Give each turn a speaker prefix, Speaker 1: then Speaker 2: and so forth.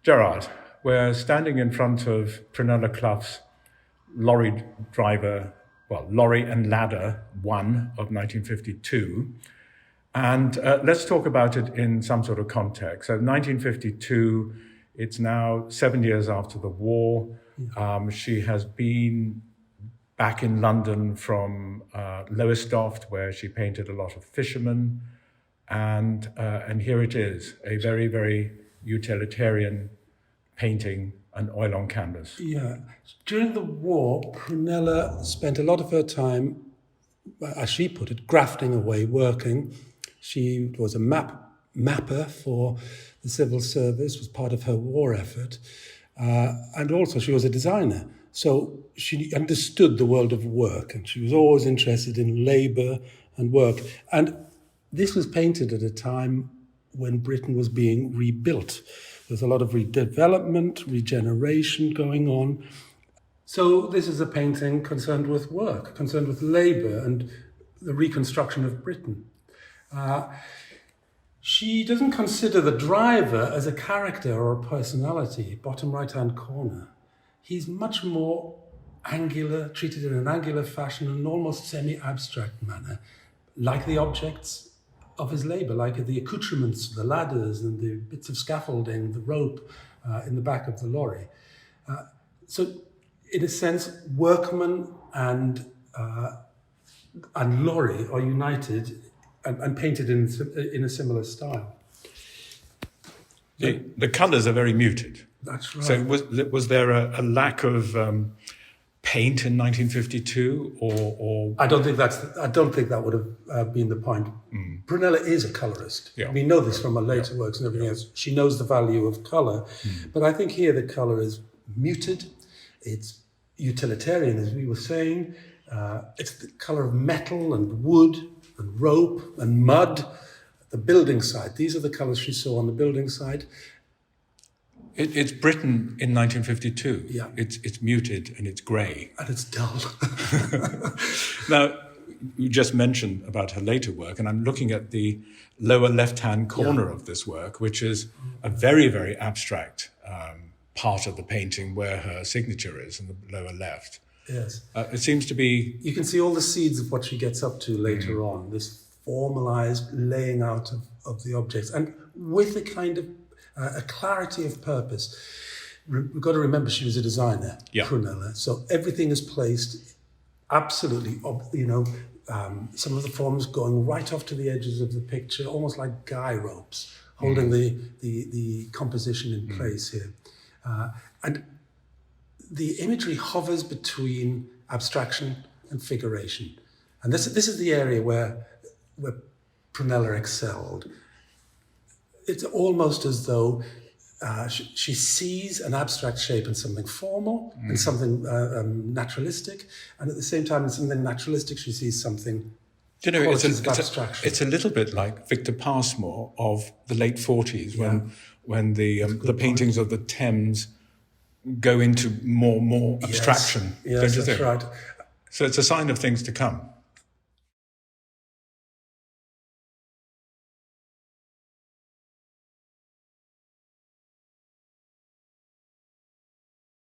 Speaker 1: Gerard, we're standing in front of Prunella Clough's lorry driver, well, Lorry and Ladder 1 of 1952. And let's talk about it in some sort of context. So 1952, it's now 7 years after the war. She has been back in London from Lowestoft, where she painted a lot of fishermen. And here it is, a very, very utilitarian painting, an oil on canvas.
Speaker 2: Yeah. During the war, Prunella spent a lot of her time, as she put it, grafting away, working. She was a mapper for the civil service, was part of her war effort. And also she was a designer. So she understood the world of work, and she was always interested in labour and work. And this was painted at a time when Britain was being rebuilt. There's a lot of redevelopment, regeneration going on. So this is a painting concerned with work, concerned with labour and the reconstruction of Britain. She doesn't consider the driver as a character or a personality, bottom right-hand corner. He's much more angular, treated in an angular fashion, in an almost semi-abstract manner, like the objects of his labour, like the accoutrements, the ladders and the bits of scaffolding, the rope in the back of the lorry. So, in a sense, workman and lorry are united and painted in a similar style.
Speaker 1: The colours are very muted.
Speaker 2: That's right.
Speaker 1: So was there a lack of paint in 1952, or
Speaker 2: I don't think that would have been the point. Prunella is a colorist.
Speaker 1: Yeah.
Speaker 2: We know this from her later works and everything else. She knows the value of color, but I think here the color is muted. It's utilitarian, as we were saying. It's the color of metal and wood and rope and mud. The building site. These are the colors she saw on the building site.
Speaker 1: It's Britain in 1952.
Speaker 2: Yeah.
Speaker 1: It's muted and it's grey.
Speaker 2: And it's dull.
Speaker 1: Now, you just mentioned about her later work, and I'm looking at the lower left-hand corner of this work, which is a very, very abstract part of the painting where her signature is in the lower left.
Speaker 2: Yes.
Speaker 1: It seems to be...
Speaker 2: You can see all the seeds of what she gets up to later on, this formalized laying out of the objects, and with a kind of a clarity of purpose. We've got to remember she was a designer, Prunella, so everything is placed absolutely, some of the forms going right off to the edges of the picture, almost like guy ropes, holding the composition in place here. And the imagery hovers between abstraction and figuration. And this is the area where Prunella excelled. It's almost as though she sees an abstract shape in something formal and something naturalistic, and at the same time in something naturalistic she sees something qualities of abstraction.
Speaker 1: It's a little bit like Victor Passmore of the late 40s when the paintings of the Thames go into more abstraction.
Speaker 2: Yes, that's right.
Speaker 1: So it's a sign of things to come.